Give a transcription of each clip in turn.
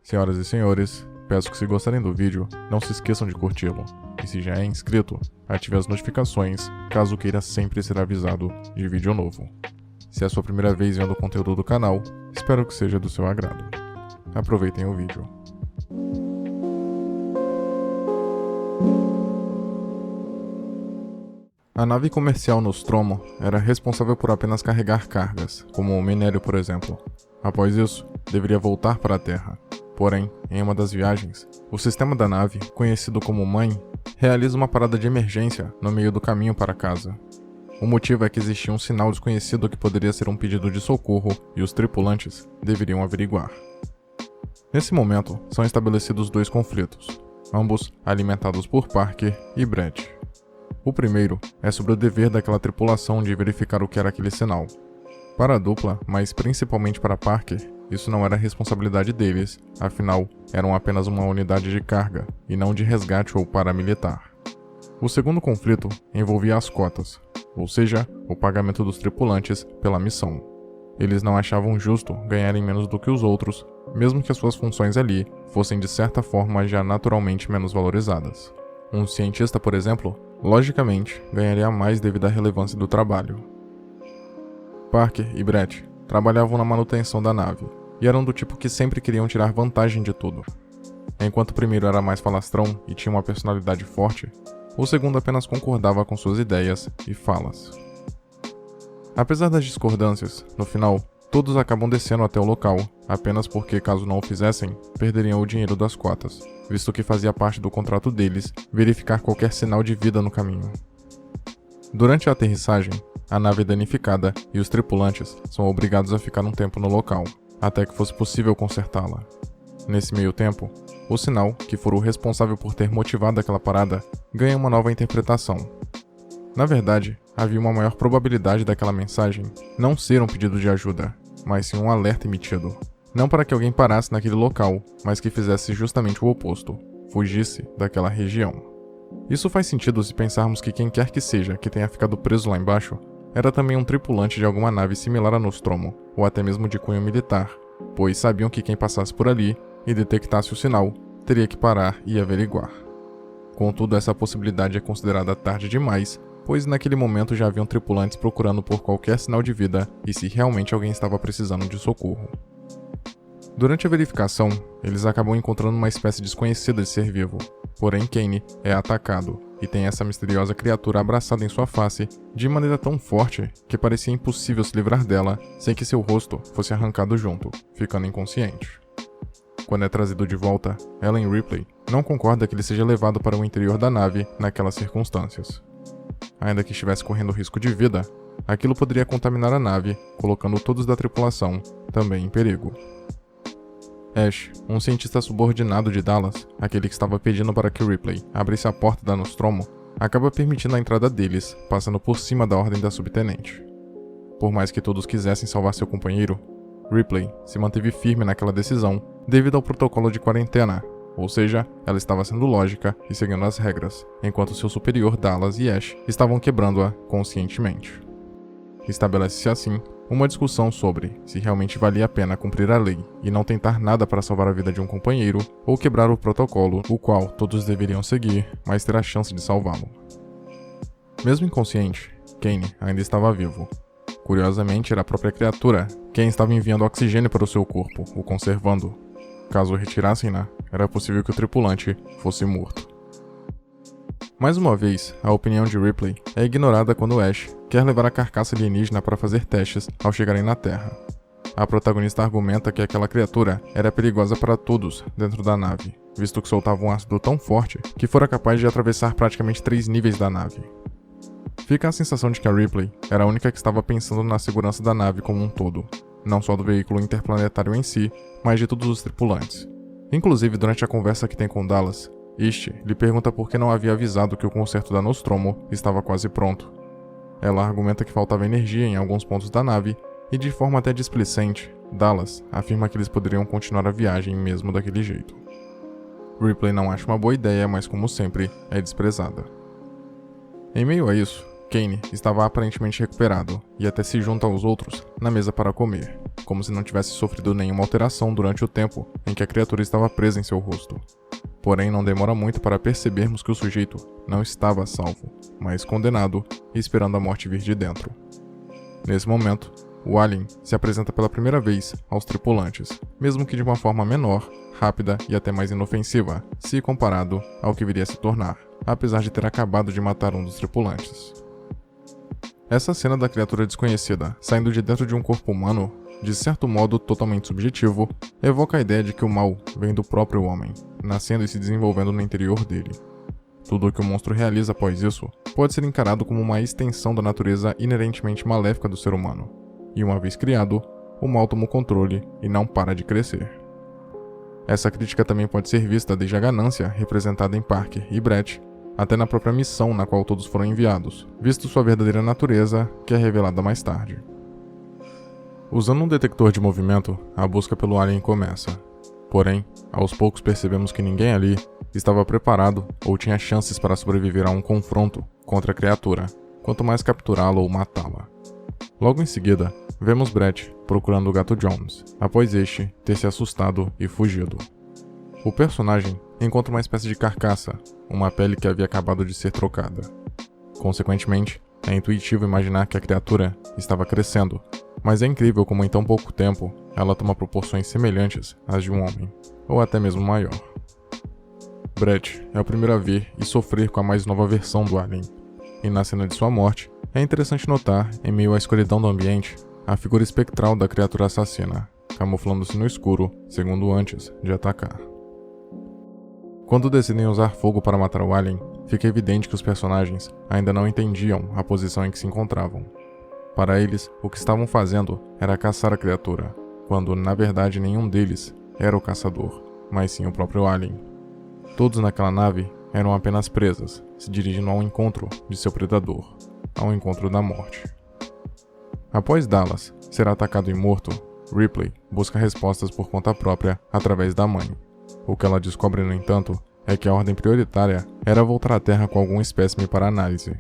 Senhoras e senhores, peço que se gostarem do vídeo, não se esqueçam de curti-lo. E se já é inscrito, ative as notificações, caso queira sempre ser avisado de vídeo novo. Se é a sua primeira vez vendo o conteúdo do canal, espero que seja do seu agrado. Aproveitem o vídeo. A nave comercial Nostromo era responsável por apenas carregar cargas, como o minério, por exemplo. Após isso, deveria voltar para a Terra. Porém, em uma das viagens, o sistema da nave, conhecido como Mãe, realiza uma parada de emergência no meio do caminho para casa. O motivo é que existia um sinal desconhecido que poderia ser um pedido de socorro e os tripulantes deveriam averiguar. Nesse momento, são estabelecidos dois conflitos, ambos alimentados por Parker e Brett. O primeiro é sobre o dever daquela tripulação de verificar o que era aquele sinal. Para a dupla, mas principalmente para Parker, isso não era responsabilidade deles, afinal, eram apenas uma unidade de carga, e não de resgate ou paramilitar. O segundo conflito envolvia as cotas, ou seja, o pagamento dos tripulantes pela missão. Eles não achavam justo ganharem menos do que os outros, mesmo que as suas funções ali fossem de certa forma já naturalmente menos valorizadas. Um cientista, por exemplo, logicamente, ganharia mais devido à relevância do trabalho. Parker e Brett trabalhavam na manutenção da nave, e eram do tipo que sempre queriam tirar vantagem de tudo. Enquanto o primeiro era mais falastrão e tinha uma personalidade forte, o segundo apenas concordava com suas ideias e falas. Apesar das discordâncias, no final, todos acabam descendo até o local, apenas porque, caso não o fizessem, perderiam o dinheiro das cotas, visto que fazia parte do contrato deles verificar qualquer sinal de vida no caminho. Durante a aterrissagem, a nave é danificada e os tripulantes são obrigados a ficar um tempo no local, até que fosse possível consertá-la. Nesse meio tempo, o sinal, que for o responsável por ter motivado aquela parada, ganha uma nova interpretação. Na verdade, havia uma maior probabilidade daquela mensagem não ser um pedido de ajuda, mas sim um alerta emitido. Não para que alguém parasse naquele local, mas que fizesse justamente o oposto, fugisse daquela região. Isso faz sentido se pensarmos que quem quer que seja que tenha ficado preso lá embaixo era também um tripulante de alguma nave similar a Nostromo, ou até mesmo de cunho militar, pois sabiam que quem passasse por ali e detectasse o sinal teria que parar e averiguar. Contudo, essa possibilidade é considerada tarde demais, pois naquele momento já haviam tripulantes procurando por qualquer sinal de vida e se realmente alguém estava precisando de socorro. Durante a verificação, eles acabam encontrando uma espécie desconhecida de ser vivo, porém Kane é atacado e tem essa misteriosa criatura abraçada em sua face de maneira tão forte que parecia impossível se livrar dela sem que seu rosto fosse arrancado junto, ficando inconsciente. Quando é trazido de volta, Ellen Ripley não concorda que ele seja levado para o interior da nave naquelas circunstâncias. Ainda que estivesse correndo risco de vida, aquilo poderia contaminar a nave, colocando todos da tripulação também em perigo. Ash, um cientista subordinado de Dallas, aquele que estava pedindo para que Ripley abrisse a porta da Nostromo, acaba permitindo a entrada deles, passando por cima da ordem da subtenente. Por mais que todos quisessem salvar seu companheiro, Ripley se manteve firme naquela decisão devido ao protocolo de quarentena, ou seja, ela estava sendo lógica e seguindo as regras, enquanto seu superior Dallas e Ash estavam quebrando-a conscientemente. Estabelece-se assim uma discussão sobre se realmente valia a pena cumprir a lei e não tentar nada para salvar a vida de um companheiro ou quebrar o protocolo, o qual todos deveriam seguir, mas ter a chance de salvá-lo. Mesmo inconsciente, Kane ainda estava vivo. Curiosamente, era a própria criatura quem estava enviando oxigênio para o seu corpo, o conservando. Caso retirassem-na, era possível que o tripulante fosse morto. Mais uma vez, a opinião de Ripley é ignorada quando Ash quer levar a carcaça alienígena para fazer testes ao chegarem na Terra. A protagonista argumenta que aquela criatura era perigosa para todos dentro da nave, visto que soltava um ácido tão forte que fora capaz de atravessar praticamente 3 níveis da nave. Fica a sensação de que a Ripley era a única que estava pensando na segurança da nave como um todo, não só do veículo interplanetário em si, mas de todos os tripulantes. Inclusive, durante a conversa que tem com Dallas, este lhe pergunta por que não havia avisado que o conserto da Nostromo estava quase pronto. Ela argumenta que faltava energia em alguns pontos da nave, e de forma até displicente, Dallas afirma que eles poderiam continuar a viagem mesmo daquele jeito. Ripley não acha uma boa ideia, mas como sempre, é desprezada. Em meio a isso, Kane estava aparentemente recuperado e até se junta aos outros na mesa para comer, como se não tivesse sofrido nenhuma alteração durante o tempo em que a criatura estava presa em seu rosto. Porém, não demora muito para percebermos que o sujeito não estava salvo, mas condenado e esperando a morte vir de dentro. Nesse momento, o alien se apresenta pela primeira vez aos tripulantes, mesmo que de uma forma menor, rápida e até mais inofensiva, se comparado ao que viria a se tornar, apesar de ter acabado de matar um dos tripulantes. Essa cena da criatura desconhecida saindo de dentro de um corpo humano, de certo modo totalmente subjetivo, evoca a ideia de que o mal vem do próprio homem, nascendo e se desenvolvendo no interior dele. Tudo o que o monstro realiza após isso pode ser encarado como uma extensão da natureza inerentemente maléfica do ser humano, e uma vez criado, o mal toma o controle e não para de crescer. Essa crítica também pode ser vista desde a ganância representada em Parker e Brett, até na própria missão na qual todos foram enviados, visto sua verdadeira natureza, que é revelada mais tarde. Usando um detector de movimento, a busca pelo alien começa. Porém, aos poucos percebemos que ninguém ali estava preparado ou tinha chances para sobreviver a um confronto contra a criatura, quanto mais capturá-la ou matá-la. Logo em seguida, vemos Brett procurando o gato Jones, após este ter se assustado e fugido. O personagem encontra uma espécie de carcaça, uma pele que havia acabado de ser trocada. Consequentemente, é intuitivo imaginar que a criatura estava crescendo, mas é incrível como em tão pouco tempo ela toma proporções semelhantes às de um homem, ou até mesmo maior. Brett é o primeiro a ver e sofrer com a mais nova versão do alien, e na cena de sua morte, é interessante notar, em meio à escuridão do ambiente, a figura espectral da criatura assassina, camuflando-se no escuro, segundo antes de atacar. Quando decidem usar fogo para matar o alien, fica evidente que os personagens ainda não entendiam a posição em que se encontravam. Para eles, o que estavam fazendo era caçar a criatura, quando na verdade nenhum deles era o caçador, mas sim o próprio alien. Todos naquela nave eram apenas presas, se dirigindo ao encontro de seu predador, ao encontro da morte. Após Dallas ser atacado e morto, Ripley busca respostas por conta própria através da mãe. O que ela descobre, no entanto, é que a ordem prioritária era voltar à Terra com algum espécime para análise.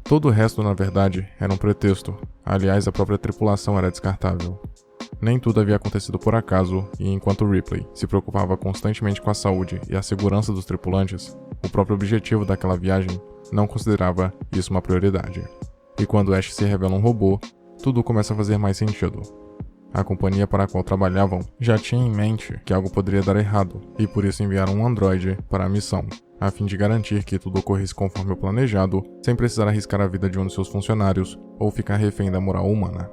Todo o resto, na verdade, era um pretexto. Aliás, a própria tripulação era descartável. Nem tudo havia acontecido por acaso, e enquanto Ripley se preocupava constantemente com a saúde e a segurança dos tripulantes, o próprio objetivo daquela viagem não considerava isso uma prioridade. E quando Ash se revela um robô, tudo começa a fazer mais sentido. A companhia para a qual trabalhavam já tinha em mente que algo poderia dar errado, e por isso enviaram um androide para a missão, a fim de garantir que tudo ocorresse conforme o planejado, sem precisar arriscar a vida de um de seus funcionários ou ficar refém da moral humana.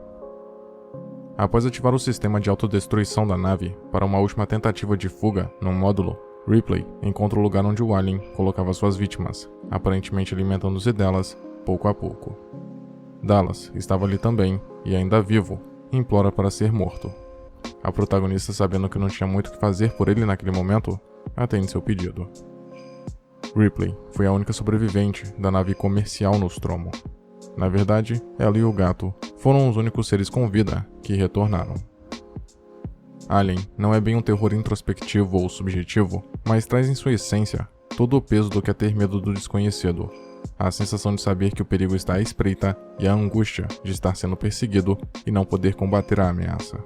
Após ativar o sistema de autodestruição da nave para uma última tentativa de fuga num módulo, Ripley encontra o lugar onde o alien colocava suas vítimas, aparentemente alimentando-se delas pouco a pouco. Dallas estava ali também, e ainda vivo, e implora para ser morto. A protagonista, sabendo que não tinha muito o que fazer por ele naquele momento, atende seu pedido. Ripley foi a única sobrevivente da nave comercial Nostromo. Na verdade, ela e o gato foram os únicos seres com vida que retornaram. Alien não é bem um terror introspectivo ou subjetivo, mas traz em sua essência todo o peso do que é ter medo do desconhecido, a sensação de saber que o perigo está à espreita e a angústia de estar sendo perseguido e não poder combater a ameaça.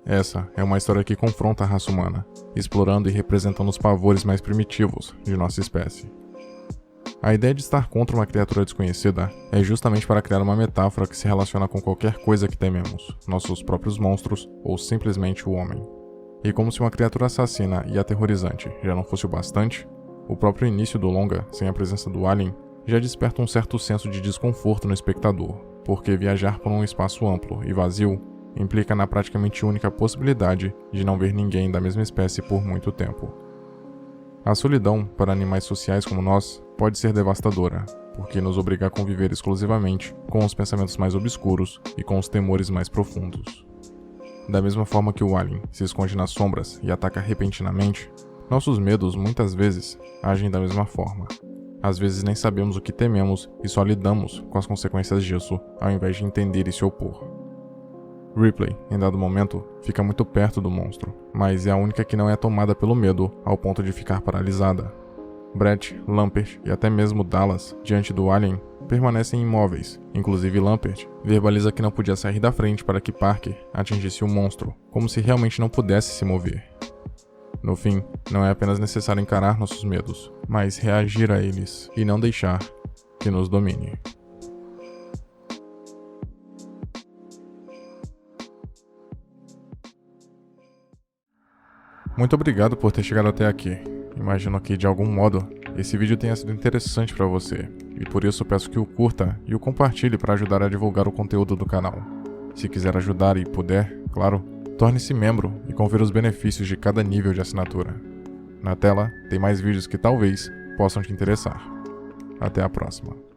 Essa é uma história que confronta a raça humana, explorando e representando os pavores mais primitivos de nossa espécie. A ideia de estar contra uma criatura desconhecida é justamente para criar uma metáfora que se relaciona com qualquer coisa que tememos, nossos próprios monstros ou simplesmente o homem. E como se uma criatura assassina e aterrorizante já não fosse o bastante, o próprio início do longa, sem a presença do alien, já desperta um certo senso de desconforto no espectador, porque viajar por um espaço amplo e vazio implica na praticamente única possibilidade de não ver ninguém da mesma espécie por muito tempo. A solidão, para animais sociais como nós, pode ser devastadora, porque nos obriga a conviver exclusivamente com os pensamentos mais obscuros e com os temores mais profundos. Da mesma forma que o alien se esconde nas sombras e ataca repentinamente, nossos medos muitas vezes agem da mesma forma. Às vezes nem sabemos o que tememos e só lidamos com as consequências disso, ao invés de entender e se opor. Ripley, em dado momento, fica muito perto do monstro, mas é a única que não é tomada pelo medo ao ponto de ficar paralisada. Brett, Lampert e até mesmo Dallas, diante do alien, permanecem imóveis. Inclusive Lampert verbaliza que não podia sair da frente para que Parker atingisse o monstro, como se realmente não pudesse se mover. No fim, não é apenas necessário encarar nossos medos, mas reagir a eles e não deixar que nos domine. Muito obrigado por ter chegado até aqui. Imagino que, de algum modo, esse vídeo tenha sido interessante para você, e por isso peço que o curta e o compartilhe para ajudar a divulgar o conteúdo do canal. Se quiser ajudar e puder, claro, torne-se membro e confira os benefícios de cada nível de assinatura. Na tela, tem mais vídeos que talvez possam te interessar. Até a próxima.